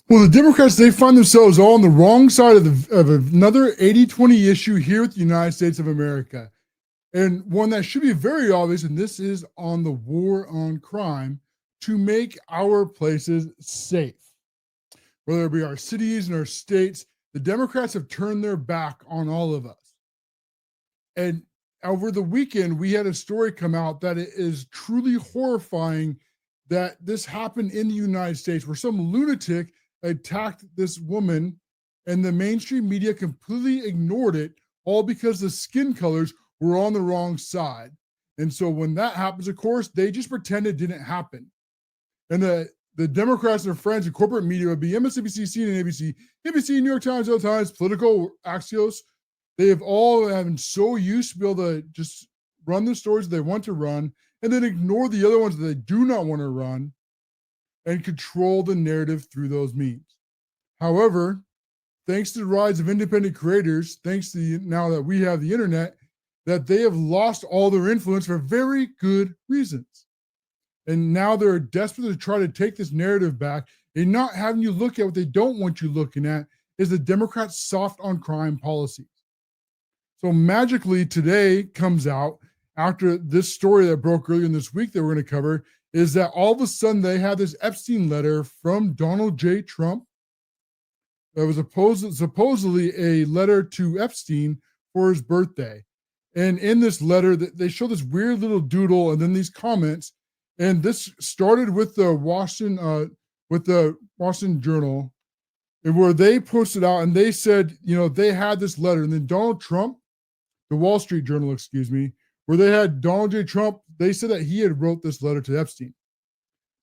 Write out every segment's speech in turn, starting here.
Well, the Democrats, they find themselves all on the wrong side of another 80-20 issue here with the United States of America. And one that should be very obvious, and this is on the war on crime to make our places safe. Whether it be our cities and our states, the Democrats have turned their back on all of us. And over the weekend, we had a story come out that it is truly horrifying that this happened in the United States, where some lunatic attacked this woman and the mainstream media completely ignored it, all because the skin colors were on the wrong side. And so when that happens, of course, they just pretend it didn't happen. And the Democrats and their friends in corporate media would be MSNBC, CNN, ABC, NBC, New York Times, LA Times, Politico, Axios. They have all been so used to be able to just run the stories they want to run and then ignore the other ones that they do not want to run and control the narrative through those means. However, thanks to the rise of independent creators, thanks to now that we have the internet, that they have lost all their influence for very good reasons. And now they're desperate to try to take this narrative back and not having you look at what they don't want you looking at is the Democrats' soft on crime policies. So magically today comes out after this story that broke earlier in this week that we're going to cover is that all of a sudden they had this Epstein letter from Donald J. Trump that was supposedly a letter to Epstein for his birthday. And in this letter, they show this weird little doodle and then these comments. And this started with the Washington Journal, where they posted out and they said, they had this letter. And then Donald Trump, the Wall Street Journal, where they had Donald J. Trump, they said that he had wrote this letter to Epstein.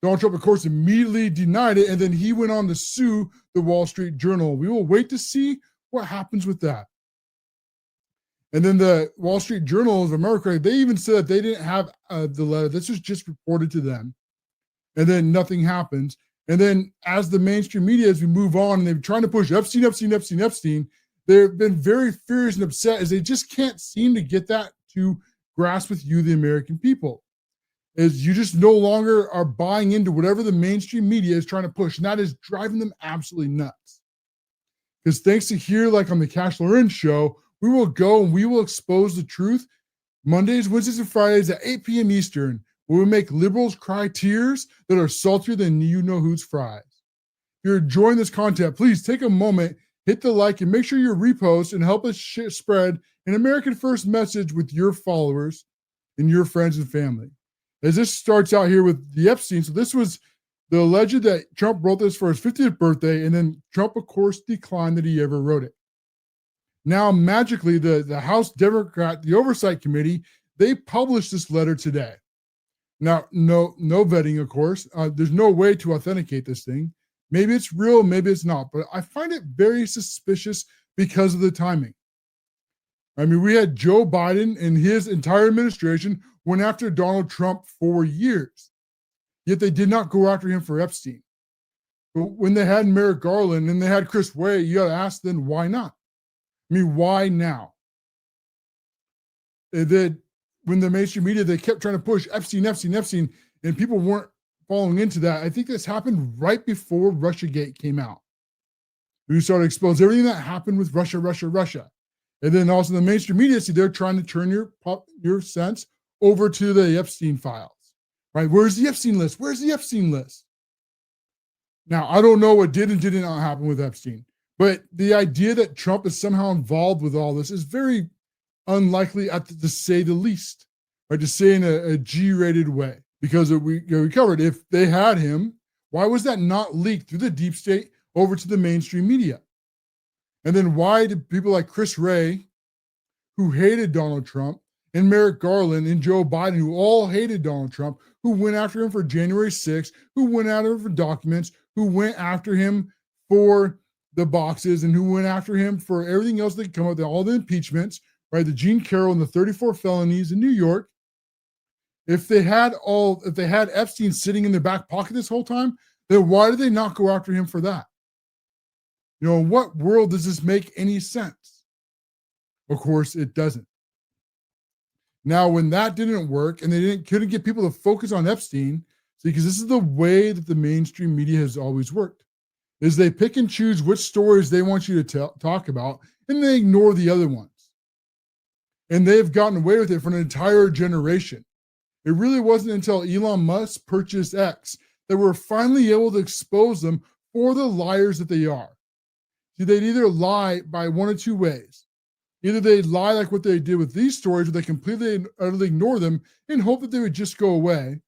Donald Trump, of course, immediately denied it, and then he went on to sue the Wall Street Journal. We will wait to see what happens with that. And then the Wall Street Journal of America, they even said that they didn't have the letter. This was just reported to them. And then nothing happens. And then as the mainstream media, as we move on, and they're trying to push Epstein, they've been very furious and upset as they just can't seem to get that to grasp with you, the American people. Is you just no longer are buying into whatever the mainstream media is trying to push. And that is driving them absolutely nuts. Because thanks to here, like on the CASHLOREN show, we will go and we will expose the truth Mondays, Wednesdays, and Fridays at 8 p.m. Eastern, where we make liberals cry tears that are saltier than you-know-who's fries. If you're enjoying this content, please take a moment, hit the like, and make sure you repost and help us spread an American First message with your followers and your friends and family. As this starts out here with the Epstein, so this was the alleged that Trump wrote this for his 50th birthday, and then Trump, of course, declined that he ever wrote it. Now, magically, the House Democrat, the Oversight Committee, they published this letter today. Now, no vetting, of course. There's no way to authenticate this thing. Maybe it's real, maybe it's not. But I find it very suspicious because of the timing. I mean, we had Joe Biden and his entire administration went after Donald Trump for years. Yet they did not go after him for Epstein. But when they had Merrick Garland and they had Chris Wray, you got to ask then, why not? I mean, why now? When the mainstream media, they kept trying to push Epstein, and people weren't falling into that. I think this happened right before Russiagate came out. We started to expose everything that happened with Russia. And then also the mainstream media, see, they're trying to turn your sense over to the Epstein files, right? Where's the Epstein list? Now, I don't know what did and did not happen with Epstein, but the idea that Trump is somehow involved with all this is very unlikely, to say the least, right? To say in a G-rated way, because we covered, if they had him, why was that not leaked through the deep state over to the mainstream media? And then why did people like Chris Wray, who hated Donald Trump, and Merrick Garland and Joe Biden, who all hated Donald Trump, who went after him for January 6th, who went after him for documents, who went after him for the boxes, and who went after him for everything else that could come up, all the impeachments, right? The Jean Carroll and the 34 felonies in New York. If they had Epstein sitting in their back pocket this whole time, then why did they not go after him for that? In what world does this make any sense? Of course, it doesn't. Now, when that didn't work and they couldn't get people to focus on Epstein, because this is the way that the mainstream media has always worked. is they pick and choose which stories they want you to talk about, and they ignore the other ones. And they've gotten away with it for an entire generation. It really wasn't until Elon Musk purchased X that we're finally able to expose them for the liars that they are. See, they'd either lie by one of two ways. Either they lie like what they did with these stories, where they completely and utterly ignore them and hope that they would just go away.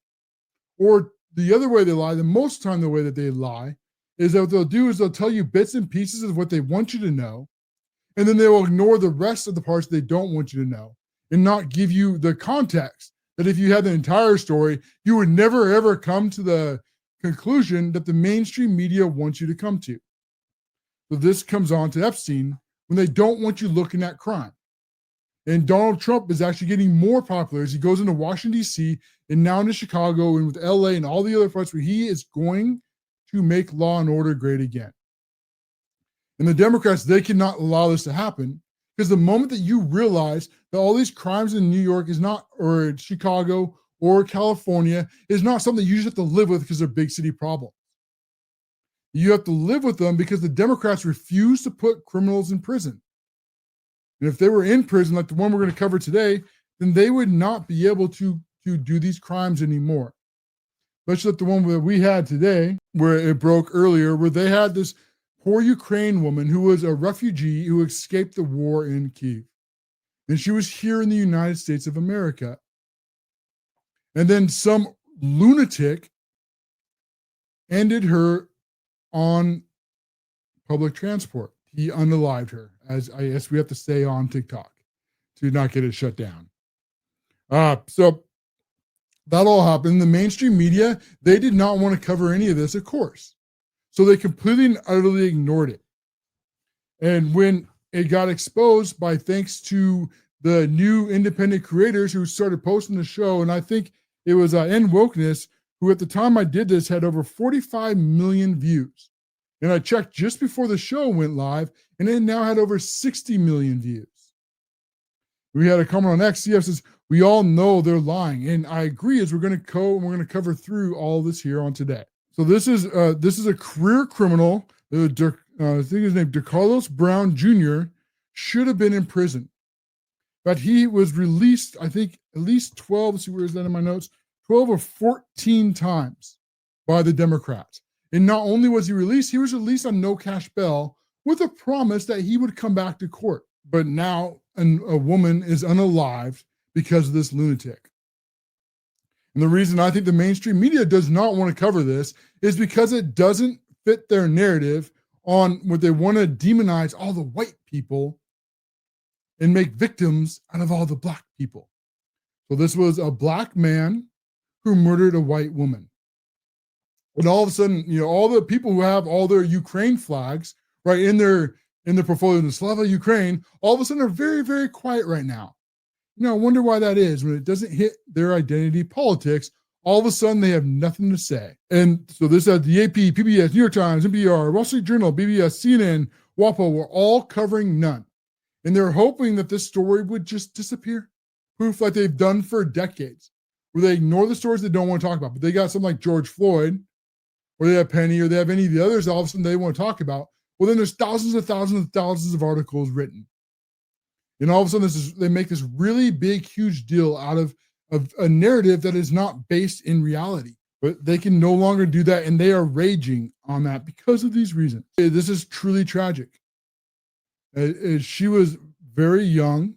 Or the other way they lie, the most time the way that they lie, is that what they'll do is they'll tell you bits and pieces of what they want you to know, and then they will ignore the rest of the parts they don't want you to know and not give you the context that if you had the entire story, you would never ever come to the conclusion that the mainstream media wants you to come to. So this comes on to Epstein when they don't want you looking at crime. And Donald Trump is actually getting more popular as he goes into Washington, D.C., and now into Chicago and with L.A. and all the other parts where he is going to make law and order great again. And the Democrats, they cannot allow this to happen, because the moment that you realize that all these crimes in New York is not, or Chicago or California, is not something you just have to live with because they're big city problems. You have to live with them because the Democrats refuse to put criminals in prison. And if they were in prison, like the one we're going to cover today, then they would not be able to do these crimes anymore. Let's look at the one that we had today, where it broke earlier, where they had this poor Ukraine woman who was a refugee who escaped the war in Kyiv. And she was here in the United States of America. And then some lunatic ended her on public transport. He unalived her, as I guess we have to say on TikTok to not get it shut down. So that all happened. The mainstream media, they did not want to cover any of this, of course. So they completely and utterly ignored it. And when it got exposed by thanks to the new independent creators who started posting the show, and I think it was End Wokeness, who at the time I did this had over 45 million views. And I checked just before the show went live, and it now had over 60 million views. We had a comment on X. CF says, we all know they're lying. And I agree, as we're going to cover through all this here on today. So this is a career criminal. I think his name, DeCarlos Brown Jr., should have been in prison. But he was released, I think, at least 12, let's see, where is that in my notes? 12 or 14 times by the Democrats. And not only was he was released on no cash bail with a promise that he would come back to court. But now a woman is unalived because of this lunatic. And the reason I think the mainstream media does not want to cover this is because it doesn't fit their narrative on what they want to demonize all the white people and make victims out of all the black people. So this was a black man who murdered a white woman. And all of a sudden, all the people who have all their Ukraine flags right in their portfolio in Slava Ukraine, all of a sudden are very, very quiet right now. I wonder why that is. When it doesn't hit their identity politics, all of a sudden they have nothing to say. And so this the AP, PBS, New York Times, NPR, Wall Street Journal, BBS, CNN, WAPO were all covering none. And they're hoping that this story would just disappear. Proof like they've done for decades, where they ignore the stories they don't want to talk about. But they got something like George Floyd, or they have Penny, or they have any of the others all of a sudden they want to talk about. Well, then there's thousands and thousands and thousands of articles written. And all of a sudden they make this really big, huge deal out of a narrative that is not based in reality. But they can no longer do that, and they are raging on that because of these reasons. This is truly tragic. She was very young.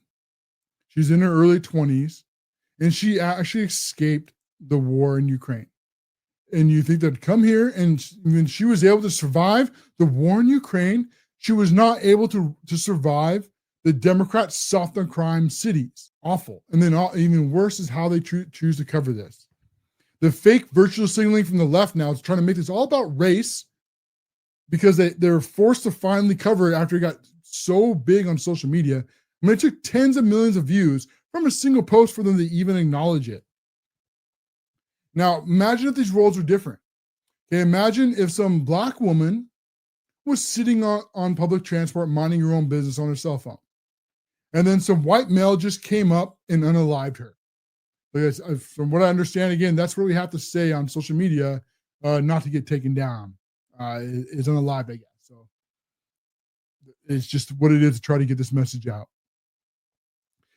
She's in her early 20s, and she actually escaped the war in Ukraine. And you think that come here, and when she was able to survive the war in Ukraine, she was not able to survive the Democrats' soft on crime cities. Awful. And then even worse is how they choose to cover this. The fake virtual signaling from the left now is trying to make this all about race, because they're forced to finally cover it after it got so big on social media. I mean, it took tens of millions of views from a single post for them to even acknowledge it. Now, imagine if these roles were different. Okay, imagine if some black woman was sitting on public transport, minding her own business on her cell phone. And then some white male just came up and unalived her. Because from what I understand, again, that's what we have to say on social media, not to get taken down. is unalived, I guess. So it's just what it is to try to get this message out.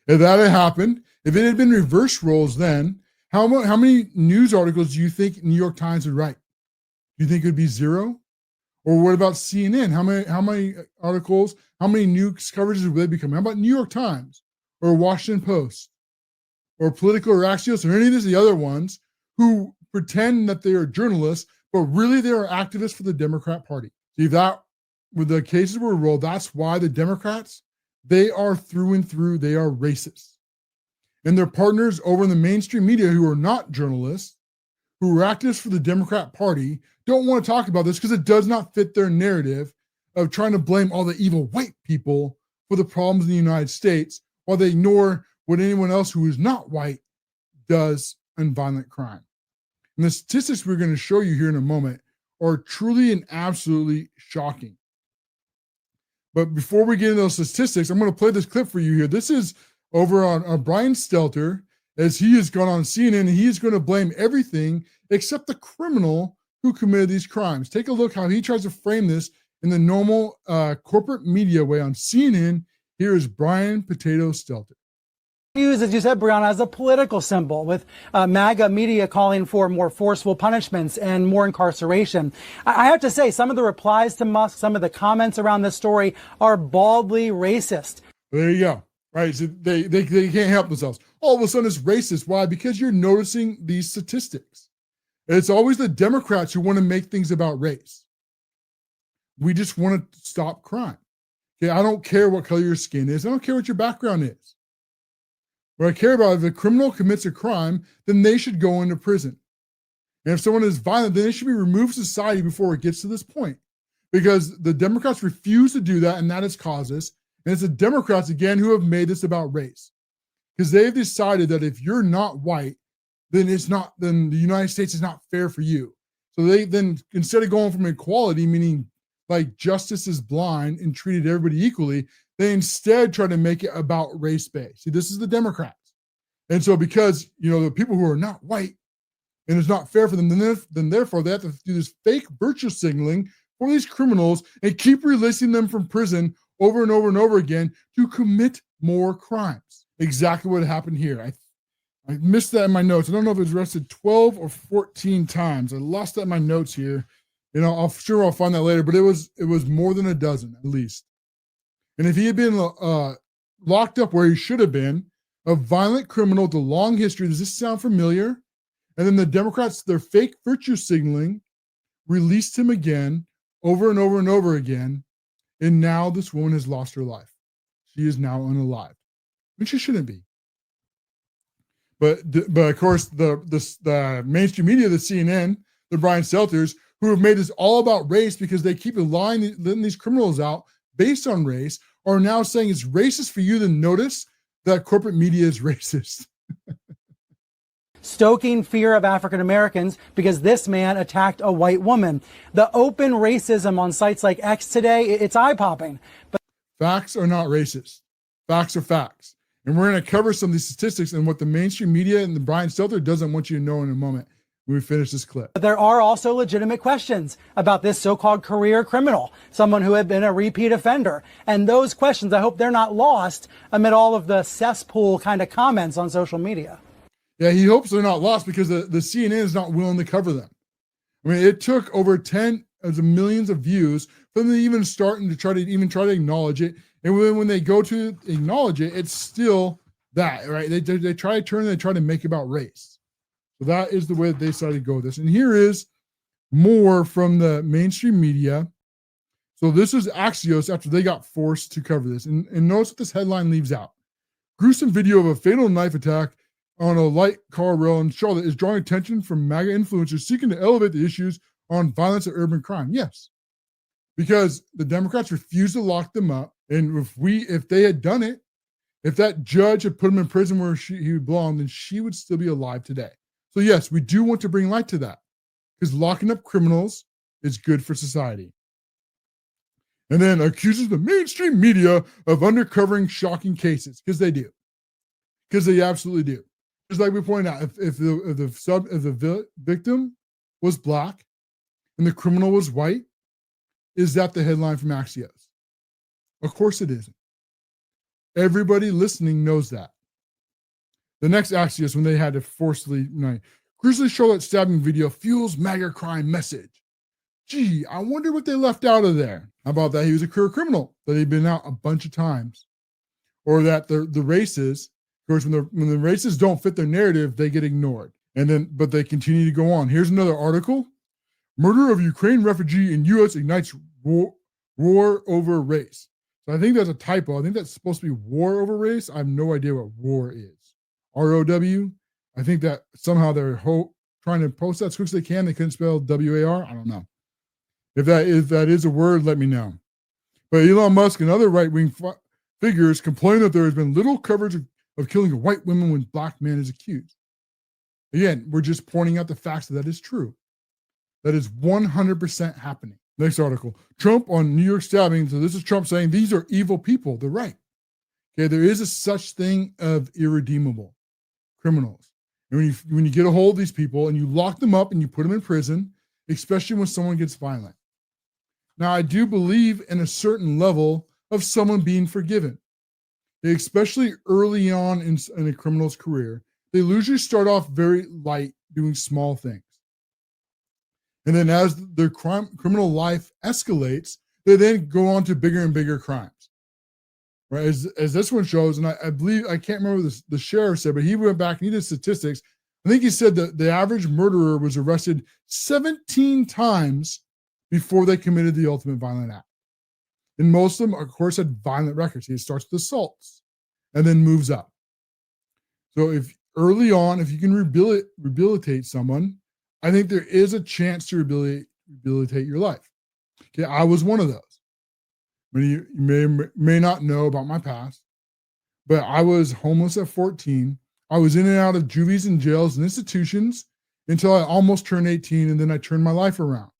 If that had happened, if it had been reverse roles, then how many news articles do you think New York Times would write? Do you think it would be 0? Or what about CNN? How many articles, how many news coverages would they become? How about New York Times or Washington Post or Politico or Axios or any of the other ones who pretend that they are journalists, but really they are activists for the Democrat Party? See, that with the cases were rolled, that's why the Democrats, they are through and through, they are racist. And their partners over in the mainstream media who are not journalists, who are activists for the Democrat Party, don't want to talk about this because it does not fit their narrative of trying to blame all the evil white people for the problems in the United States while they ignore what anyone else who is not white does in violent crime. And the statistics we're going to show you here in a moment are truly and absolutely shocking. But before we get into those statistics, I'm going to play this clip for you here. This is over on Brian Stelter, as he has gone on CNN, and he is going to blame everything except the criminal who committed these crimes. Take a look how he tries to frame this in the normal corporate media way on CNN. Here is Brian Potato Stelter. Used, as you said, Brianna, as a political symbol, with MAGA media calling for more forceful punishments and more incarceration. I have to say, some of the replies to Musk, some of the comments around this story are baldly racist. There you go. Right? So they can't help themselves. All of a sudden it's racist. Why? Because you're noticing these statistics. It's always the Democrats who want to make things about race. We just want to stop crime. Okay, I don't care what color your skin is. I don't care what your background is. What I care about, if a criminal commits a crime, then they should go into prison. And if someone is violent, then they should be removed from society before it gets to this point. Because the Democrats refuse to do that, and that has caused this. And it's the Democrats, again, who have made this about race. Because they've decided that if you're not white, then the United States is not fair for you. So they then, instead of going from equality, meaning like justice is blind and treated everybody equally, they instead try to make it about race-based. See, this is the Democrats. And so because, the people who are not white, and it's not fair for them, then therefore they have to do this fake virtue signaling for these criminals and keep releasing them from prison over and over and over again to commit more crimes. Exactly what happened here. I missed that in my notes. I don't know if it was arrested 12 or 14 times. I lost that in my notes here. I'll find that later, but it was more than a dozen at least. And if he had been locked up where he should have been, a violent criminal with a long history, does this sound familiar? And then the Democrats, their fake virtue signaling, released him again, over and over and over again. And now this woman has lost her life. She is now unalived, which she shouldn't be. But of course, the mainstream media, the CNN, the Brian Stelters, who have made this all about race because they keep letting these criminals out based on race, are now saying it's racist for you to notice that corporate media is racist. Stoking fear of African Americans because this man attacked a white woman. The open racism on sites like X today, it's eye-popping. But facts are not racist. Facts are facts. And we're going to cover some of these statistics and what the mainstream media and the Brian Stelter doesn't want you to know in a moment when we finish this clip. But there are also legitimate questions about this so-called career criminal, someone who had been a repeat offender. And those questions, I hope they're not lost amid all of the cesspool kind of comments on social media. Yeah, he hopes they're not lost because the CNN is not willing to cover them. I mean, it took over 10 of the millions of views for them to even start and to try to acknowledge it. And when they go to acknowledge it, it's still that, right? They try to make it about race. So that is the way that they decided to go with this. And here is more from the mainstream media. So this is Axios after they got forced to cover this. And notice what this headline leaves out. Gruesome video of a fatal knife attack on a light car rail in Charlotte is drawing attention from MAGA influencers seeking to elevate the issues on violence and urban crime. Yes, because the Democrats refused to lock them up. And if they had done it, if that judge had put him in prison where he would belong, then she would still be alive today. So yes, we do want to bring light to that because locking up criminals is good for society. And then accuses the mainstream media of undercovering shocking cases because they do. Because they absolutely do. Just like we pointed out, if the victim was black and the criminal was white, Is that the headline from Axios? Of course it isn't. Everybody listening knows that. The next Axios, when they had to forcibly, Grizzly Charlotte stabbing video fuels MAGA crime message. Gee, I wonder what they left out of there. How about that? He was a career criminal, that he'd been out a bunch of times. Or that the races, of course, when the races don't fit their narrative, they get ignored. But they continue to go on. Here's another article. Murder of Ukraine refugee in U.S. ignites war over race. So I think that's a typo. I think that's supposed to be war over race. I have no idea what war is. ROW. I think that somehow they're trying to post that as quick as they can. They couldn't spell WAR. I don't know. If that is a word, let me know. But Elon Musk and other right-wing figures complain that there has been little coverage of killing a white woman when black man is accused. Again, we're just pointing out the facts that is true. That is 100% happening. Next article. Trump on New York stabbing. So this is Trump saying these are evil people. They're right. Okay, there is a such thing of irredeemable criminals. And when you get a hold of these people and you lock them up and you put them in prison, especially when someone gets violent. Now, I do believe in a certain level of someone being forgiven, especially early on in a criminal's career. They usually start off very light, doing small things. And then as their criminal life escalates, they then go on to bigger and bigger crimes. Right? As this one shows, and I believe, I can't remember the sheriff said, but he went back and he did statistics. I think he said that the average murderer was arrested 17 times before they committed the ultimate violent act. And most of them, of course, had violent records. He starts with assaults and then moves up. So if early on, if you can rehabilitate someone, I think there is a chance to rehabilitate your life. Okay, I was one of those. Many of you may not know about my past, but I was homeless at 14. I was in and out of juvies and jails and institutions until I almost turned 18, and then I turned my life around.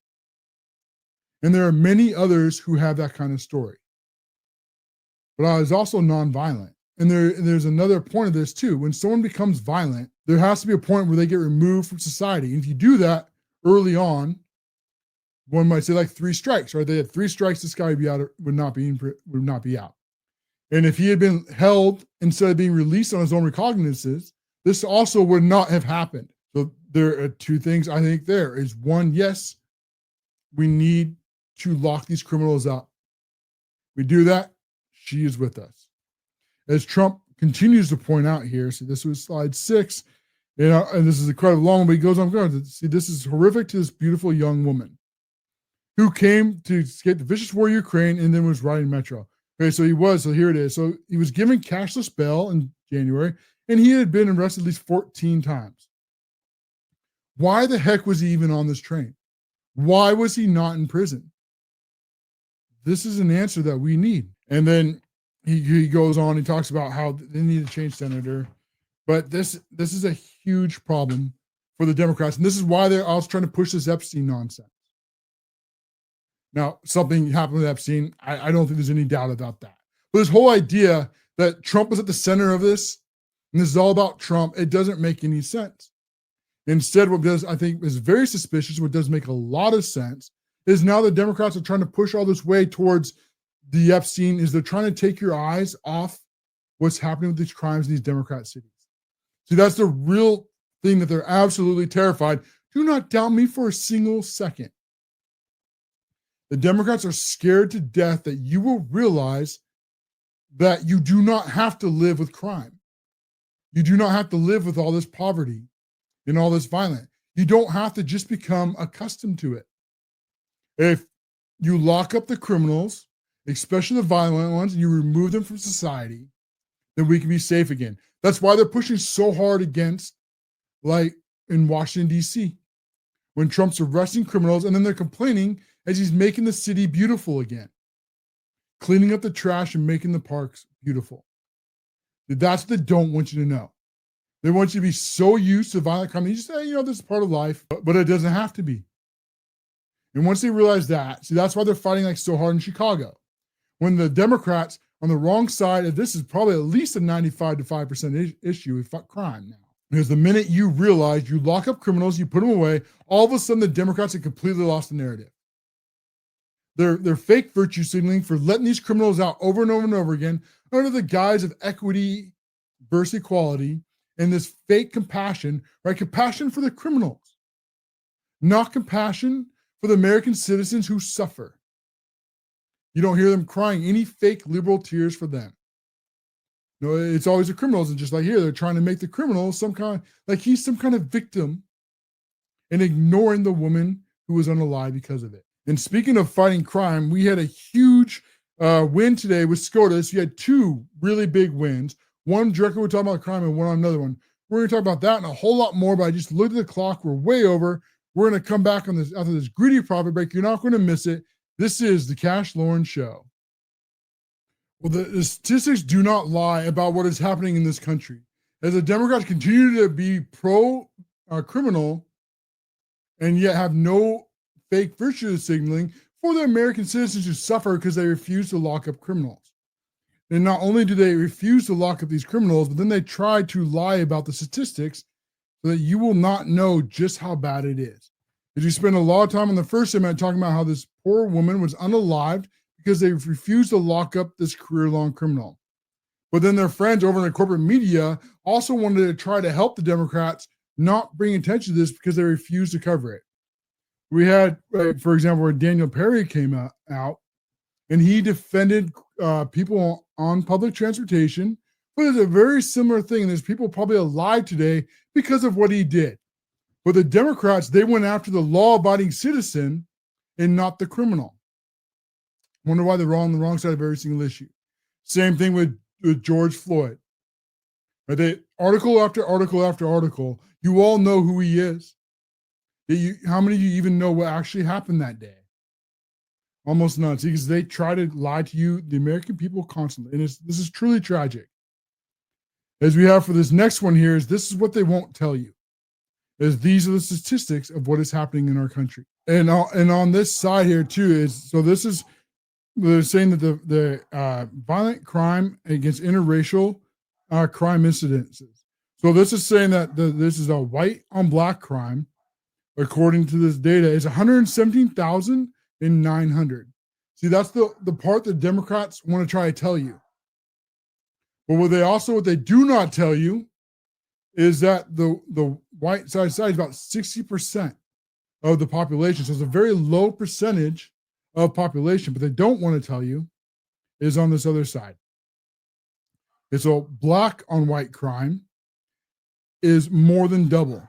And there are many others who have that kind of story. But I was also nonviolent. And there's another point of this too. When someone becomes violent, there has to be a point where they get removed from society. And if you do that early on, one might say like 3 strikes, right? They had 3 strikes, this guy would not be out. And if he had been held instead of being released on his own recognizances, this also would not have happened. So there are 2 things I think there is. One, yes, we need to lock these criminals up. We do that, she is with us. As Trump continues to point out here, see, this was slide 6, and this is a quite long, but he goes on going, see, this is horrific to this beautiful young woman who came to escape the vicious war in Ukraine and then was riding Metro. Okay, so here it is. So he was given cashless bail in January, and he had been arrested at least 14 times. Why the heck was he even on this train? Why was he not in prison? This is an answer that we need. And then he goes on, he talks about how they need to change senator. But this is a huge problem for the Democrats. And this is why they're also trying to push this Epstein nonsense. Now, something happened with Epstein. I don't think there's any doubt about that. But this whole idea that Trump was at the center of this, and this is all about Trump, it doesn't make any sense. Instead, what does, I think, is very suspicious, what does make a lot of sense, is now the Democrats are trying to push all this way towards the Epstein, is they're trying to take your eyes off what's happening with these crimes in these Democrat cities. See, that's the real thing that they're absolutely terrified. Do not doubt me for a single second. The Democrats are scared to death that you will realize that you do not have to live with crime. You do not have to live with all this poverty and all this violence. You don't have to just become accustomed to it. If you lock up the criminals, especially the violent ones, and you remove them from society, then we can be safe again. That's why they're pushing so hard against, like in Washington, D.C., when Trump's arresting criminals, and then they're complaining as he's making the city beautiful again, cleaning up the trash and making the parks beautiful. That's what they don't want you to know. They want you to be so used to violent crime. You just say, this is part of life, but it doesn't have to be. And once they realize that, see, that's why they're fighting like so hard in Chicago. When the Democrats on the wrong side of this is probably at least a 95 to 5% issue with crime now. Because the minute you realize you lock up criminals, you put them away, all of a sudden the Democrats have completely lost the narrative. They're fake virtue signaling for letting these criminals out over and over and over again under the guise of equity versus equality and this fake compassion, right? Compassion for the criminals, not compassion for the American citizens who suffer. You don't hear them crying any fake liberal tears for them. No, it's always the criminals, and just like here, they're trying to make the criminal he's some kind of victim and ignoring the woman who was unalive because of it. And speaking of fighting crime, we had a huge win today with SCOTUS. You had two really big wins. One directly we're talking about crime and one on another one. We're going to talk about that and a whole lot more, but I just looked at the clock. We're way over. We're going to come back on this after this greedy profit break. You're not going to miss it. This is the CASHLOREN Show. Well, the statistics do not lie about what is happening in this country. As the Democrats continue to be pro-criminal and yet have no fake virtue signaling for the American citizens who suffer because they refuse to lock up criminals. And not only do they refuse to lock up these criminals, but then they try to lie about the statistics so that you will not know just how bad it is. Because you spend a lot of time on the first segment talking about how this poor woman was unalived because they refused to lock up this career-long criminal. But then their friends over in the corporate media also wanted to try to help the Democrats not bring attention to this because they refused to cover it. We had, for example, where Daniel Perry came out and he defended people on public transportation, but it's a very similar thing. And there's people probably alive today because of what he did. But the Democrats, they went after the law-abiding citizen and not the criminal. Wonder why they're on the wrong side of every single issue. Same thing with George Floyd. Right? Article after article after article, you all know who he is. How many of you even know what actually happened that day? Almost none. See, because they try to lie to you, the American people, constantly. And this is truly tragic. As we have for this next one here, this is what they won't tell you. These are the statistics of what is happening in our country. And on this side here too they're saying that the violent crime against interracial crime incidences. So this is saying that this is a white on black crime, according to this data, is 117,900. See, that's the part that Democrats want to try to tell you. But what they do not tell you is that the white side is about 60% of the population. So it's a very low percentage of population, but they don't want to tell you is on this other side. It's a black on white crime is more than double.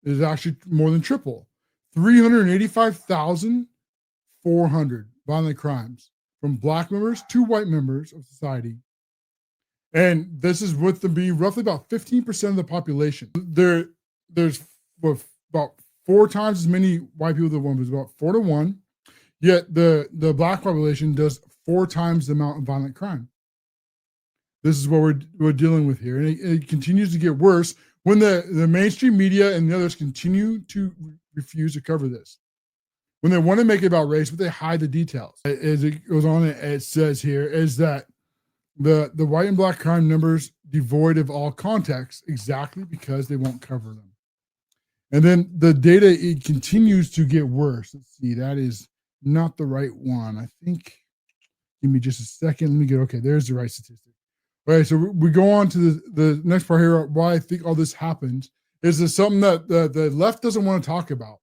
It is actually more than triple. 385,400 violent crimes from black members to white members of society. And this is with them being roughly about 15% of the population. There's about 4 times as many white people than women. It's about 4 to 1. Yet the black population does 4 times the amount of violent crime. This is what we're dealing with here. And it continues to get worse when the mainstream media and the others continue to refuse to cover this. When they want to make it about race, but they hide the details. As it goes on, it says here is that the white and black crime numbers devoid of all context exactly because they won't cover them. And then the data, it continues to get worse. Let's see, that is not the right one. I think, give me just a second. Let me get, okay, there's the right statistic. All right, so we go on to the next part here. Why I think all this happens is this something that the left doesn't want to talk about.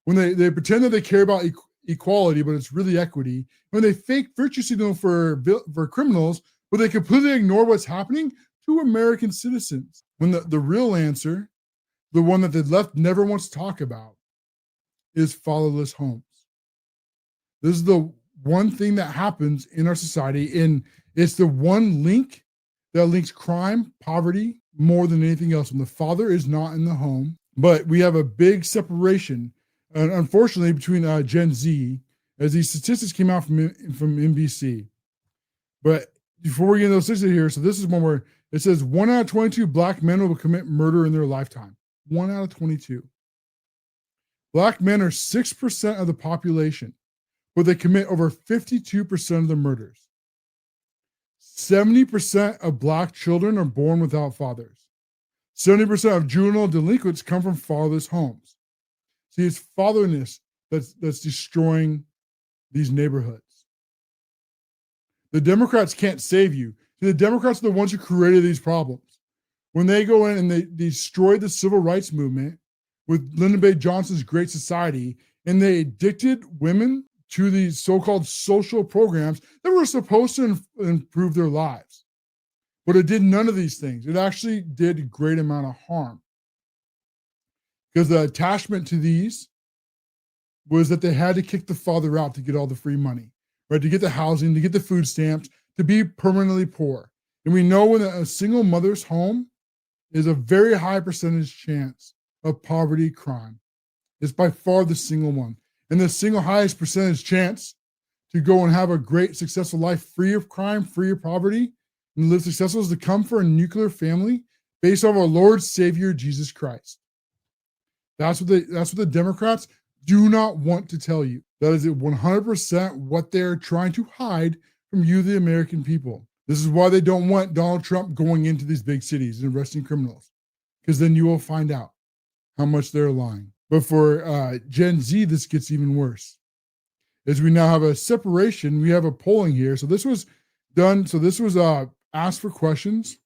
When they pretend that they care about equality, but it's really equity. When they fake virtue signal for criminals, but they completely ignore what's happening to American citizens. When the real answer, the one that the left never wants to talk about, is fatherless homes. This is the one thing that happens in our society, and it's the one link that links crime, poverty, more than anything else. When the father is not in the home, but we have a big separation, unfortunately, between Gen Z, as these statistics came out from NBC. But before we get into those statistics here, so this is one where it says 1 out of 22 black men will commit murder in their lifetime. 1 out of 22. Black men are 6% of the population, but they commit over 52% of the murders. 70% of black children are born without fathers. 70% of juvenile delinquents come from fatherless homes. See, it's fatherlessness that's destroying these neighborhoods. The Democrats can't save you. The Democrats are the ones who created these problems. When they go in and they destroyed the civil rights movement with Lyndon B. Johnson's Great Society, and they addicted women to these so-called social programs that were supposed to improve their lives. But it did none of these things. It actually did a great amount of harm. Because the attachment to these was that they had to kick the father out to get all the free money, right? To get the housing, to get the food stamps, to be permanently poor. And we know when a single mother's home is a very high percentage chance of poverty crime. It's by far the single one. And the single highest percentage chance to go and have a great, successful life free of crime, free of poverty, and live successful is to come for a nuclear family based on our Lord Savior, Jesus Christ. That's what the Democrats do not want to tell you. That is 100% what they're trying to hide from you, the American people. This is why they don't want Donald Trump going into these big cities and arresting criminals, because then you will find out how much they're lying. But for Gen Z, this gets even worse. As we now have a separation, we have a polling here. So this was done. So this was asked for questions.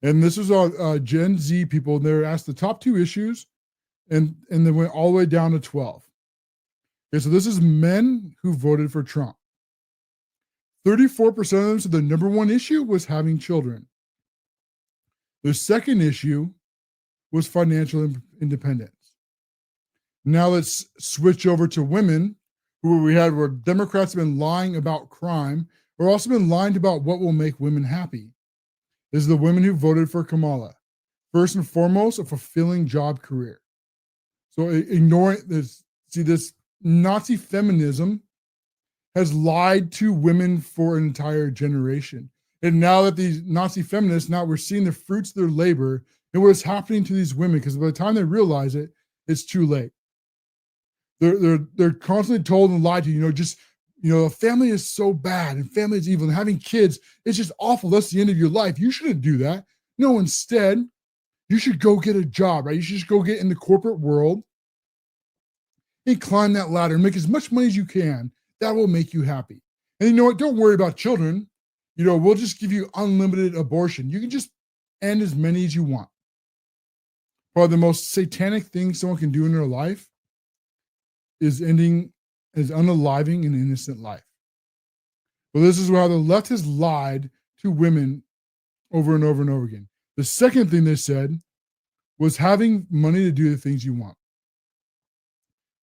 And this was on Gen Z people. And they were asked the top 2 issues, and they went all the way down to 12. Okay, so this is men who voted for Trump. 34% of them said the number 1 issue was having children. The second issue was financial independence. Now let's switch over to women, where Democrats have been lying about crime, or also been lying about what will make women happy. This is the women who voted for Kamala. First and foremost, a fulfilling job career. So ignoring this, this Nazi feminism has lied to women for an entire generation. And now that these Nazi feminists, now we're seeing the fruits of their labor and what's happening to these women, because by the time they realize it, it's too late. They're constantly told and lied to, a family is so bad and family is evil and having kids, it's just awful. That's the end of your life. You shouldn't do that. No, instead, you should go get a job, right? You should just go get in the corporate world and climb that ladder and make as much money as you can. That will make you happy. And you know what? Don't worry about children. We'll just give you unlimited abortion. You can just end as many as you want. Probably the most satanic thing someone can do in their life is unaliving an innocent life. Well, this is how the left has lied to women over and over and over again. The second thing they said was having money to do the things you want.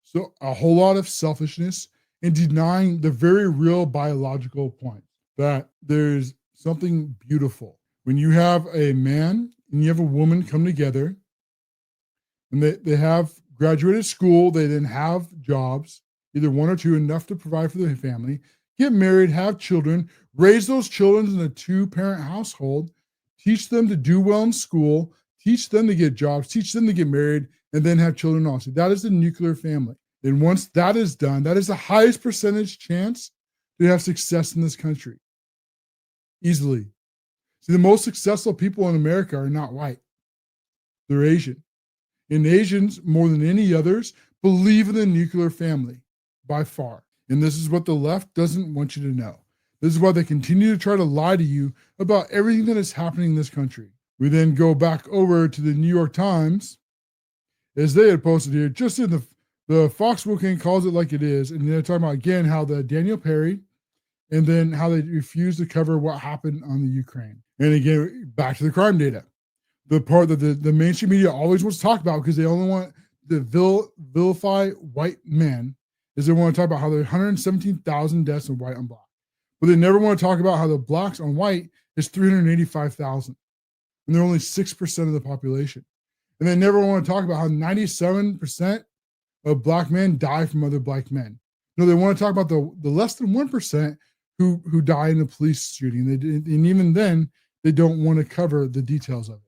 So a whole lot of selfishness and denying the very real biological point that there's something beautiful when you have a man and you have a woman come together and they have graduated school, they then have jobs, either 1 or 2, enough to provide for their family, get married, have children, raise those children in a 2-parent household, teach them to do well in school, teach them to get jobs, teach them to get married, and then have children also. That is the nuclear family. And once that is done, that is the highest percentage chance to have success in this country. Easily. See, the most successful people in America are not white. They're Asian. And Asians, more than any others, believe in the nuclear family by far. And this is what the left doesn't want you to know. This is why they continue to try to lie to you about everything that is happening in this country. We then go back over to the New York Times, as they had posted here, just in the Fox Weekend calls it like it is. And they're talking about, again, how the Daniel Perry, and then how they refused to cover what happened on the Ukraine. And again, back to the crime data. The part that the mainstream media always wants to talk about, because they only want to vilify white men, is they want to talk about how there are 117,000 deaths in white on black. But they never want to talk about how the blacks on white is 385,000. And they're only 6% of the population. And they never want to talk about how 97% of black men die from other black men. No, they want to talk about the less than 1% who die in a police shooting. And even then, they don't want to cover the details of it.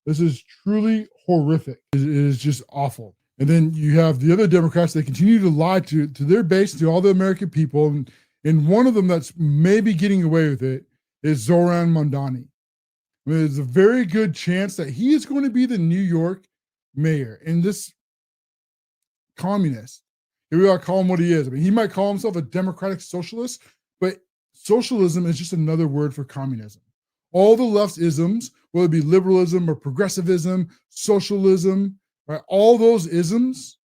This is truly horrific. It is just awful. And then you have the other Democrats, they continue to lie to their base, to all the American people. And one of them that's maybe getting away with it is Zoran Mamdani. I mean, there's a very good chance that he is going to be the New York mayor. And this communist, Here we gotta call him what he is. I mean, he might call himself a democratic socialist, but socialism is just another word for communism. All the left's isms, whether it be liberalism or progressivism, socialism, right? All those isms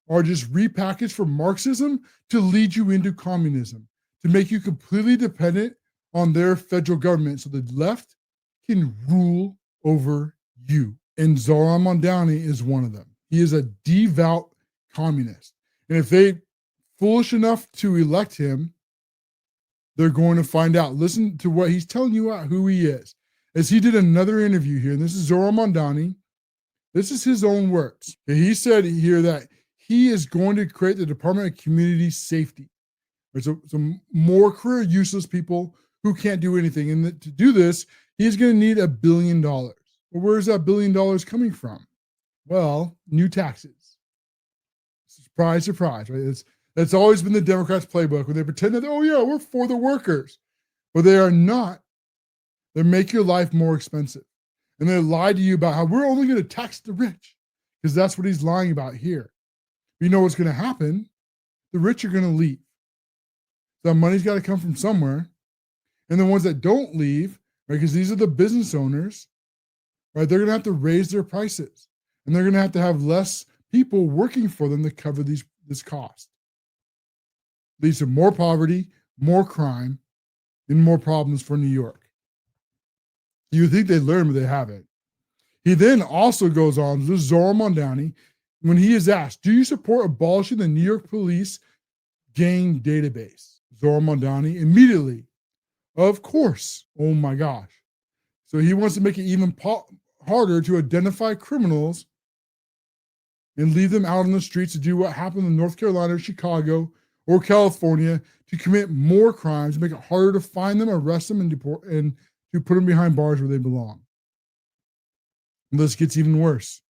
are just repackaged from Marxism to lead you into communism, to make you completely dependent on their federal government so the left can rule over you. And Zoran Mondani is one of them. He is a devout communist. And if they foolish enough to elect him, they're going to find out. Listen to what he's telling you about who he is. As he did another interview here, and this is Zoran Mondani. This is his own words. And he said here that he is going to create the Department of Community Safety. There's some more career useless people who can't do anything. And to do this, he's going to need $1 billion. Well, where's that $1 billion coming from? Well, new taxes. Surprise, surprise, right? That's always been the Democrats' playbook when they pretend that, oh yeah, we're for the workers. But they are not. They make your life more expensive. And they lie to you about how we're only going to tax the rich, because that's what he's lying about here. But you know what's going to happen? The rich are going to leave. That money's got to come from somewhere. And the ones that don't leave, right, because these are the business owners, right, they're going to have to raise their prices. And they're going to have less people working for them to cover this cost. Leads to more poverty, more crime, and more problems for New York. You think they learn, but they haven't. He then also goes on, this is Zoran Mondani, when he is asked, do you support abolishing the New York police gang database? Zoran Mondani immediately, of course. Oh my gosh. So he wants to make it even harder to identify criminals and leave them out on the streets to do what happened in North Carolina or Chicago or California, to commit more crimes, make it harder to find them, arrest them, and deport, and to put them behind bars where they belong. And this gets even worse.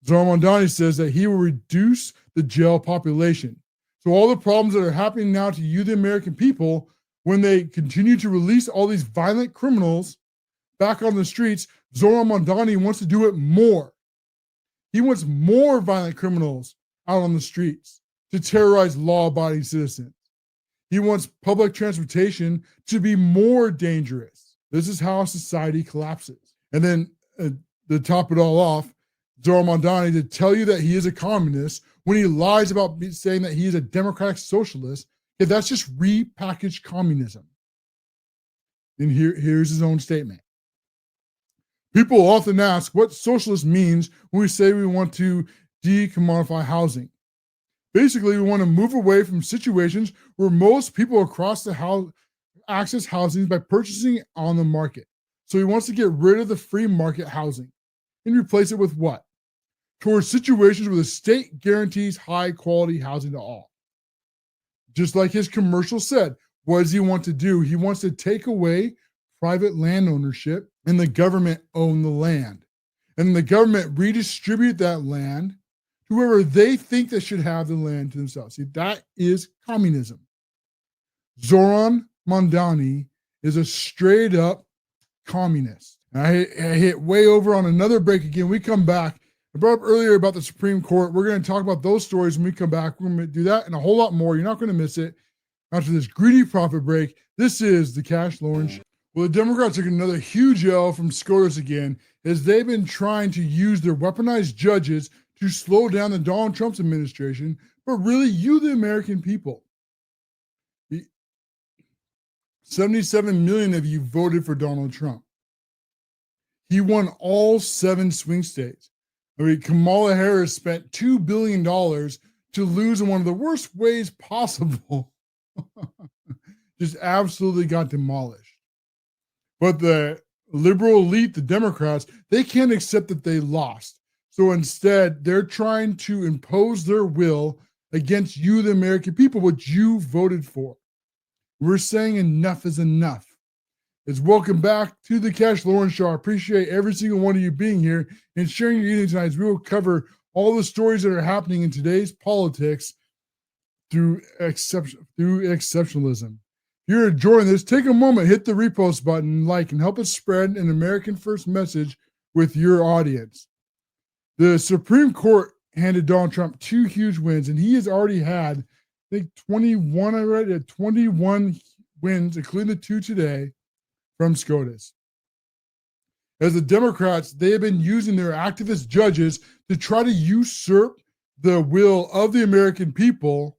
Zoran Mondani says that he will reduce the jail population. So all the problems that are happening now to you, the American people, when they continue to release all these violent criminals back on the streets, Zoran Mondani wants to do it more. He wants more violent criminals out on the streets to terrorize law-abiding citizens. He wants public transportation to be more dangerous. This is how society collapses. And then to top it all off, Zoran Mondani, to tell you that he is a communist when he lies about saying that he is a democratic socialist, that's just repackaged communism. And here's his own statement. People often ask what socialist means when we say we want to decommodify housing. Basically, we want to move away from situations where most people across the house access housing by purchasing on the market. So he wants to get rid of the free market housing and replace it with what? Towards situations where the state guarantees high quality housing to all. Just like his commercial said, what does he want to do? He wants to take away private land ownership and the government own the land. And the government redistribute that land to whoever they think they should have the land to themselves. See, that is communism. Zoran Mondani is a straight up communist. And I hit way over on another break again. We come back. I brought up earlier about the Supreme Court. We're going to talk about those stories when we come back. We're going to do that and a whole lot more. You're not going to miss it. After this greedy profit break, this is the CASHLOREN Show. Well, the Democrats took another huge L from SCOTUS again, as they've been trying to use their weaponized judges to slow down the Donald Trump's administration, but really you, the American people. 77 million of you voted for Donald Trump. He won all 7 swing states. I mean, Kamala Harris spent $2 billion to lose in one of the worst ways possible. Just absolutely got demolished. But the liberal elite, the Democrats, they can't accept that they lost. So instead, they're trying to impose their will against you, the American people, what you voted for. We're saying enough is enough. It's welcome back to the CASHLOREN Show. I appreciate every single one of you being here and sharing your evening tonight. We will cover all the stories that are happening in today's politics through exceptionalism. If you're enjoying this, take a moment, hit the repost button, like, and help us spread an American First message with your audience. The Supreme Court handed Donald Trump 2 huge wins, and he has already had, I think, 21. I read it, 21 wins, including the 2 today from SCOTUS. As the Democrats, they have been using their activist judges to try to usurp the will of the American people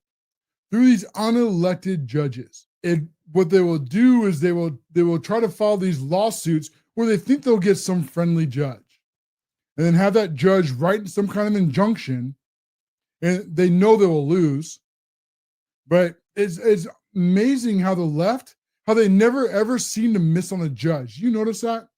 through these unelected judges. And what they will do is they will try to file these lawsuits where they think they'll get some friendly judge, and then have that judge write some kind of injunction, and they know they will lose. But it's amazing how the left, how they never ever seem to miss on a judge. You notice that?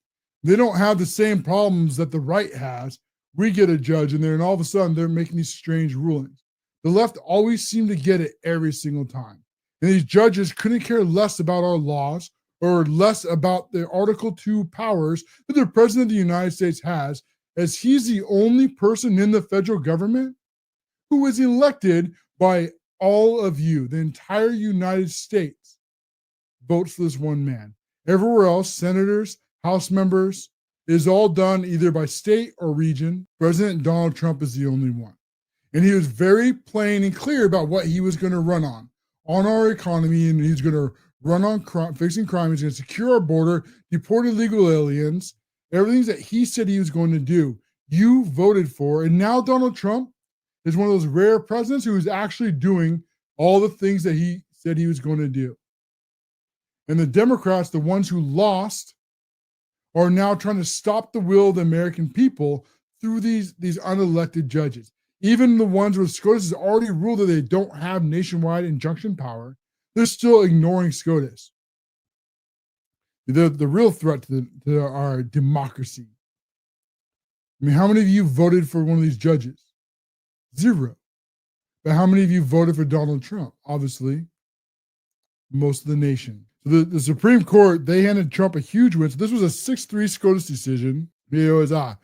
They don't have the same problems that the right has. We get a judge, and then all of a sudden they're making these strange rulings. The left always seem to get it every single time. And these judges couldn't care less about our laws or less about the Article 2 powers that the President of the United States has, as he's the only person in the federal government who was elected by all of you. The entire United States votes for this one man. Everywhere else, senators, House members, is all done either by state or region. President Donald Trump is the only one. And he was very plain and clear about what he was going to run on our economy, and he's going to run on fixing crime. He's going to secure our border, deport illegal aliens, everything that he said he was going to do. You voted for, and now Donald Trump is one of those rare presidents who is actually doing all the things that he said he was going to do. And the Democrats, the ones who lost, are now trying to stop the will of the American people through these unelected judges. Even the ones where SCOTUS has already ruled that they don't have nationwide injunction power, they're still ignoring SCOTUS. The real threat to our democracy. I mean, how many of you voted for one of these judges? 0. But how many of you voted for Donald Trump? Obviously, most of the nation. So the Supreme Court, they handed Trump a huge win. So this was a 6-3 SCOTUS decision. So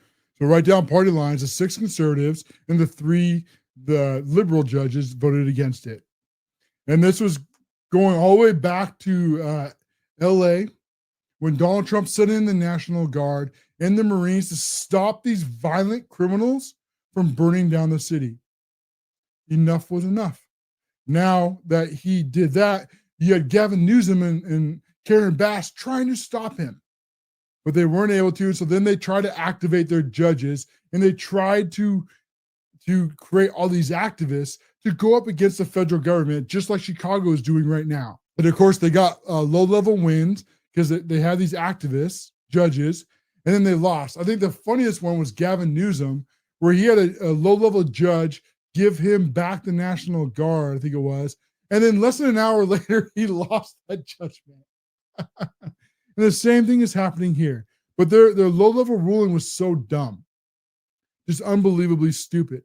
right down party lines, the 6 conservatives and the liberal judges voted against it. And this was going all the way back to LA, when Donald Trump sent in the National Guard and the Marines to stop these violent criminals from burning down the city. Enough was enough. Now that he did that, you had Gavin Newsom and Karen Bass trying to stop him, but they weren't able to. So then they tried to activate their judges, and they tried to create all these activists to go up against the federal government, just like Chicago is doing right now. But of course, they got low-level wins because they had these activists, judges, and then they lost. I think the funniest one was Gavin Newsom, where he had a low-level judge give him back the National Guard, I think it was, and then less than an hour later, he lost that judgment. And the same thing is happening here. But their low-level ruling was so dumb, just unbelievably stupid.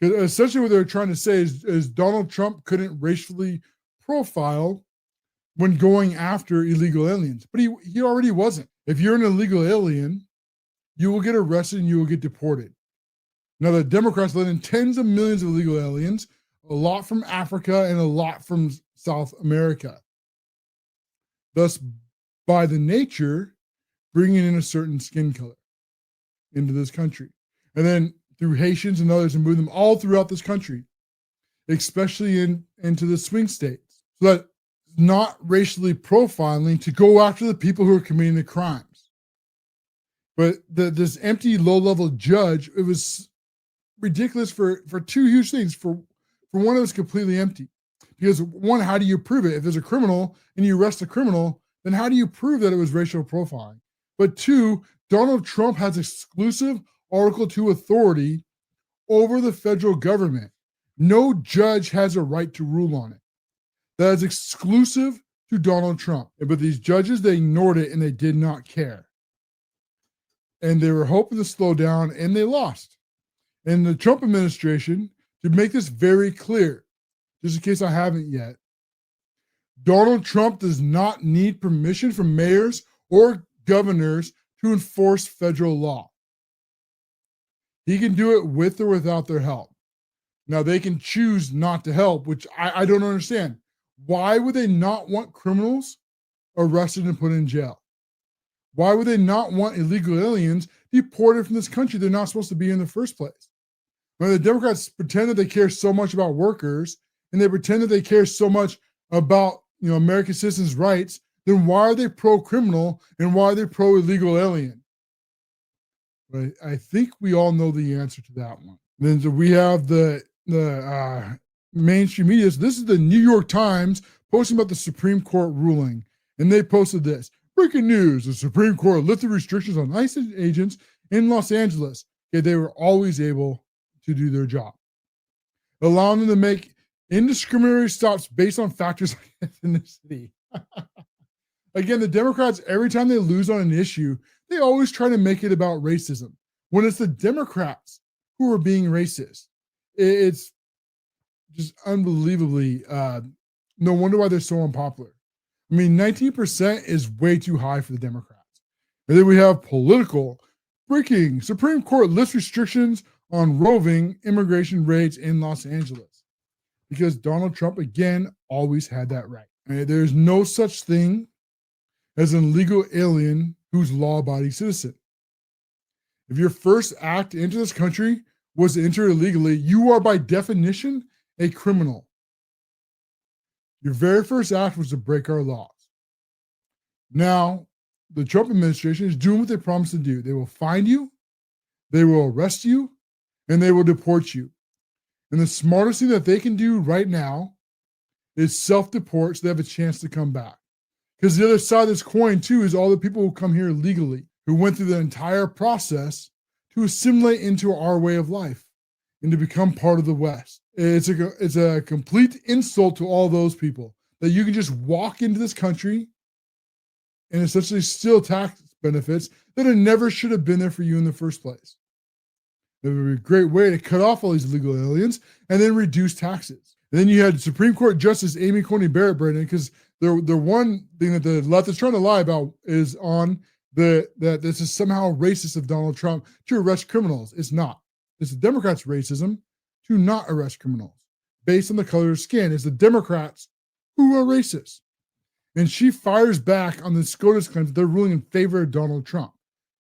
Because essentially what they're trying to say is Donald Trump couldn't racially profile when going after illegal aliens. But he already wasn't. If you're an illegal alien, you will get arrested and you will get deported. Now, the Democrats let in tens of millions of illegal aliens, a lot from Africa and a lot from South America. Thus, by the nature, bringing in a certain skin color into this country. And then through Haitians and others, and move them all throughout this country, especially into the swing states. So that not racially profiling to go after the people who are committing the crimes. But this empty low-level judge, it was ridiculous for 2 huge things. For one, it was completely empty. Because one, how do you prove it? If there's a criminal and you arrest a criminal, then how do you prove that it was racial profiling? But 2, Donald Trump has exclusive Article 2 authority over the federal government. No judge has a right to rule on it. That is exclusive to Donald Trump. But these judges, they ignored it and they did not care. And they were hoping to slow down, and they lost. And the Trump administration, to make this very clear, just in case I haven't yet, Donald Trump does not need permission from mayors or governors to enforce federal law. He can do it with or without their help. Now, they can choose not to help, which I don't understand. Why would they not want criminals arrested and put in jail? Why would they not want illegal aliens deported from this country they're not supposed to be in the first place? When the Democrats pretend that they care so much about workers and they pretend that they care so much about American citizens' rights, then why are they pro-criminal and why are they pro-illegal alien? But I think we all know the answer to that one. Then we have the mainstream media. So this is the New York Times posting about the Supreme Court ruling. And they posted this. Breaking news, the Supreme Court lifted restrictions on ICE agents in Los Angeles. Okay, they were always able to do their job, allowing them to make indiscriminate stops based on factors like ethnicity. Again, the Democrats, every time they lose on an issue, they always try to make it about racism. When it's the Democrats who are being racist, it's just unbelievably, no wonder why they're so unpopular. I mean, 19% is way too high for the Democrats. And then we have political breaking. Supreme Court lifts restrictions on roving immigration raids in Los Angeles. Because Donald Trump, again, always had that right. There's no such thing as an illegal alien who's law-abiding citizen. If your first act to enter this country was to enter illegally, you are by definition a criminal. Your very first act was to break our laws. Now, the Trump administration is doing what they promised to do. They will find you, they will arrest you, and they will deport you. And the smartest thing that they can do right now is self-deport so they have a chance to come back. Because the other side of this coin, too, is all the people who come here legally, who went through the entire process to assimilate into our way of life and to become part of the West. It's a complete insult to all those people that you can just walk into this country and essentially steal tax benefits that never should have been there for you in the first place. It would be a great way to cut off all these illegal aliens and then reduce taxes. And then you had Supreme Court Justice Amy Coney Barrett, Brandon, because the one thing that the left is trying to lie about is that this is somehow racist of Donald Trump to arrest criminals. It's not. It's the Democrats' racism to not arrest criminals based on the color of skin. It's the Democrats who are racist. And she fires back on the SCOTUS claims that they're ruling in favor of Donald Trump.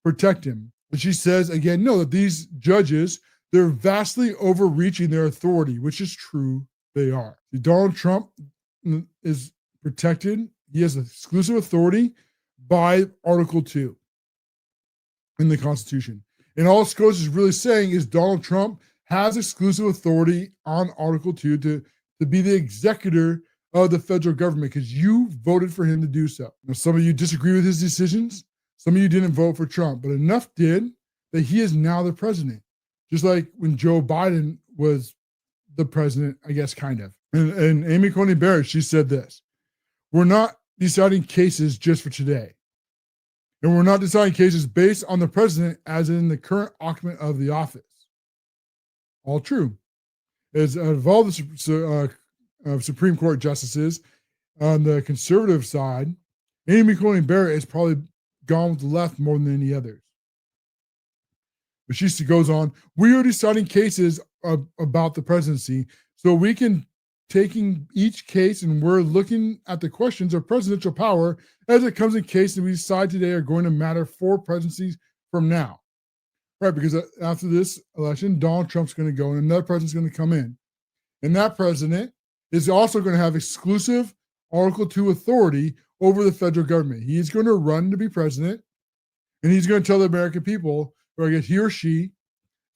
Protect him. But she says, again, no, that these judges, they're vastly overreaching their authority, which is true, they are. Donald Trump is protected. He has exclusive authority by Article 2 in the Constitution. And all SCOTUS is really saying is Donald Trump has exclusive authority on Article 2 to be the executor of the federal government because you voted for him to do so. Now, some of you disagree with his decisions. Some of you didn't vote for Trump, but enough did that he is now the president. Just like when Joe Biden was the president, I guess, kind of. And Amy Coney Barrett, she said this: we're not deciding cases just for today. And we're not deciding cases based on the president as in the current occupant of the office. All true. As of all the Supreme Court justices on the conservative side, Amy Coney Barrett has probably gone with the left more than any others. But she goes on, we are deciding cases about the presidency, so we can taking each case and we're looking at the questions of presidential power as it comes in case that we decide today are going to matter 4 presidencies from now. Right, because after this election, Donald Trump's going to go and another president's going to come in. And that president is also going to have exclusive Article 2 authority over the federal government. He's going to run to be president, and he's going to tell the American people, or I guess he or she,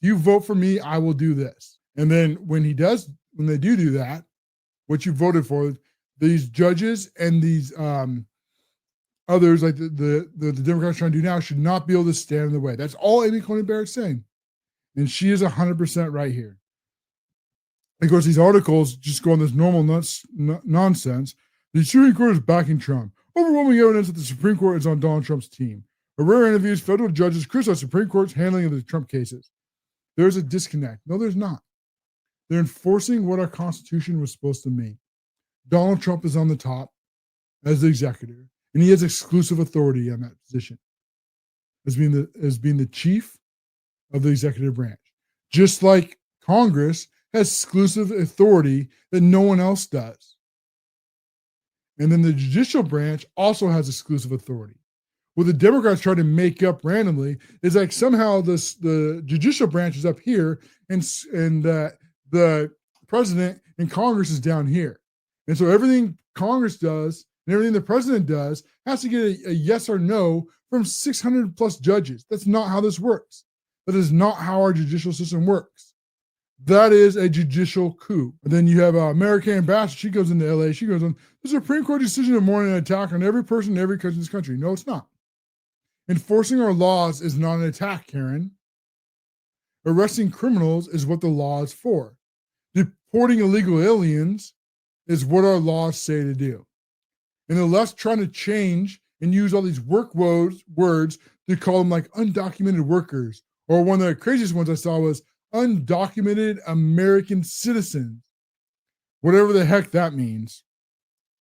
you vote for me, I will do this. And then when they do that, what you voted for, these judges and these others, like the Democrats trying to do now, should not be able to stand in the way. That's all Amy Coney Barrett's saying. And she is 100% right here. Of course, these articles just go on this normal nonsense. The Supreme Court is backing Trump. Overwhelming evidence that the Supreme Court is on Donald Trump's team. A rare interviews, federal judges criticize Supreme Court's handling of the Trump cases. There's a disconnect. No, there's not. They're enforcing what our Constitution was supposed to mean. Donald Trump is on the top as the executive, and he has exclusive authority on that position as being the chief of the executive branch. Just like Congress has exclusive authority that no one else does. And then the judicial branch also has exclusive authority. what the Democrats try to make up randomly is like somehow the judicial branch is up here and the president and Congress is down here. And so everything Congress does and everything the president does has to get a yes or no from 600 plus judges. That's not how this works. That is not how our judicial system works. That is a judicial coup. And then you have American ambassador. She goes into LA. She goes on, the Supreme Court decision of morning an attack on every person in every country in this country. No, it's not. Enforcing our laws is not an attack, Karen. Arresting criminals is what the law is for. Deporting illegal aliens is what our laws say to do. And the left's trying to change and use all these words to call them like undocumented workers. Or one of the craziest ones I saw was undocumented American citizens. Whatever the heck that means.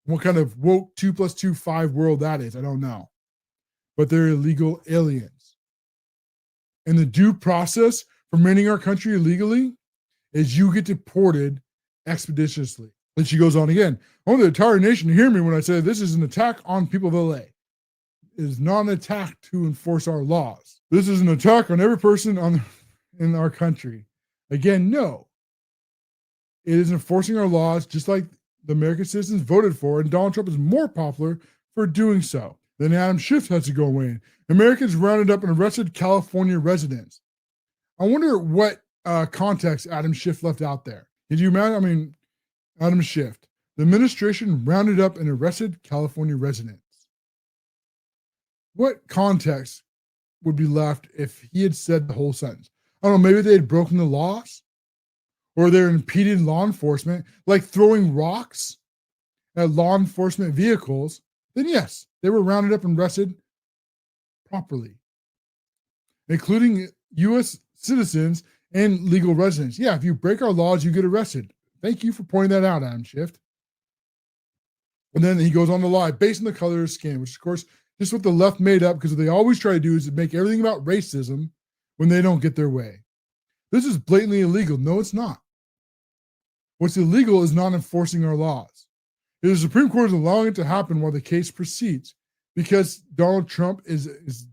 What kind of woke 2 + 2 5 world that is, I don't know. But they're illegal aliens. And the due process for remaining our country illegally is you get deported expeditiously. And she goes on again. I want the entire nation to hear me when I say this is an attack on people of LA. It is not an attack to enforce our laws. This is an attack on every person in our country. Again, no. It is enforcing our laws just like the American citizens voted for, and Donald Trump is more popular for doing so. Then Adam Schiff has to go away. Americans rounded up and arrested California residents. I wonder what context Adam Schiff left out there. Did you imagine? I mean, Adam Schiff. The administration rounded up and arrested California residents. What context would be left if he had said the whole sentence? I don't know, maybe they had broken the laws or they're impeding law enforcement, like throwing rocks at law enforcement vehicles. Then yes, they were rounded up and arrested properly, including U.S. citizens and legal residents. Yeah, if you break our laws, you get arrested. Thank you for pointing that out, Adam Schiff. And then he goes on to lie, based on the color of his skin, which, of course, just what the left made up, because what they always try to do is to make everything about racism when they don't get their way. This is blatantly illegal. No, it's not. What's illegal is not enforcing our laws. The Supreme Court is allowing it to happen while the case proceeds because Donald Trump is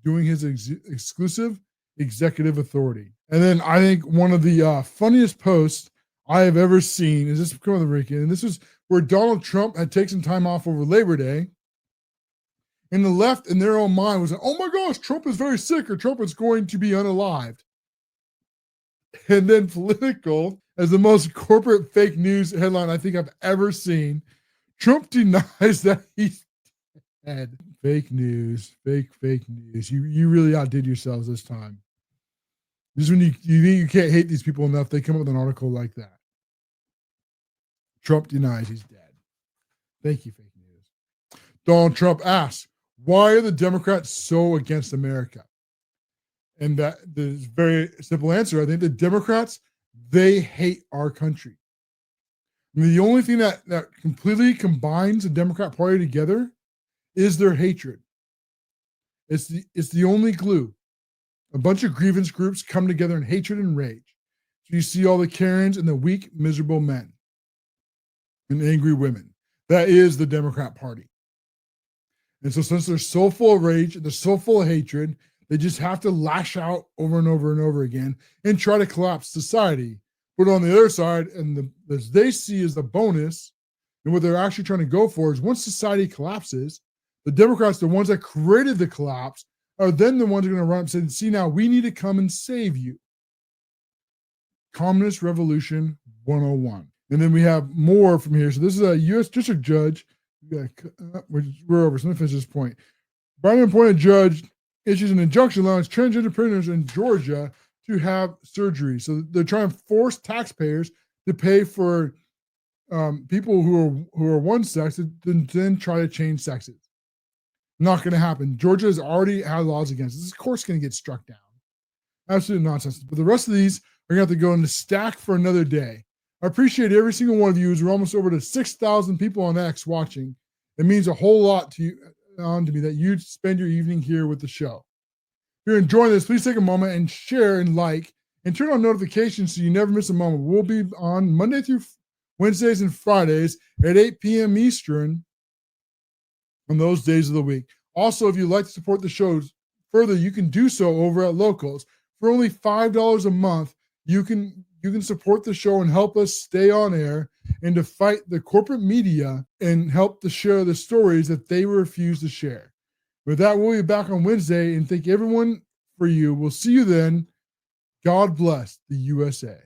doing his exclusive executive authority. And then I think one of the funniest posts I have ever seen is this from the weekend, and this is where Donald Trump had taken some time off over Labor Day. And the left, in their own mind, was like, oh my gosh, Trump is very sick, or Trump is going to be unalived. And then Political, as the most corporate fake news headline I think I've ever seen, Trump denies that he's dead. Fake news, fake news. You really outdid yourselves this time. Just when you think you can't hate these people enough, they come up with an article like that. Trump denies he's dead. Thank you, fake news. Donald Trump asks, why are the Democrats so against America? And that the very simple answer, I think the Democrats, they hate our country. I mean, the only thing that completely combines the Democrat Party together is their hatred. It's the only glue. A bunch of grievance groups come together in hatred and rage. So you see all the Karens and the weak, miserable men and angry women. That is the Democrat Party. And so since they're so full of rage and they're so full of hatred, they just have to lash out over and over and over again and try to collapse society. But on the other side, and as they see as the bonus, and what they're actually trying to go for is once society collapses, the Democrats, the ones that created the collapse, are then the ones who are going to run up and say, see, now we need to come and save you. Communist Revolution 101. And then we have more from here. So this is a U.S. District Judge. We're over. So let me finish this point. Biden appointed judge issues an injunction allowing transgender prisoners in Georgia to have surgery. So they're trying to force taxpayers to pay for people who are one sex to then try to change sexes. Not going to happen. Georgia has already had laws against this. Of course, going to get struck down. Absolute nonsense. But the rest of these are going to have to go in the stack for another day. I appreciate every single one of you. We're almost over to 6,000 people on X watching. It means a whole lot to you, to me, that you spend your evening here with the show. If you're enjoying this, please take a moment and share and like and turn on notifications so you never miss a moment. We'll be on Monday through Wednesdays and Fridays at 8 p.m. Eastern on those days of the week. Also, if you'd like to support the shows further, you can do so over at Locals. For only $5 a month, you can support the show and help us stay on air and to fight the corporate media and help to share the stories that they refuse to share. With that, we'll be back on Wednesday, and thank everyone for you. We'll see you then. God bless the USA.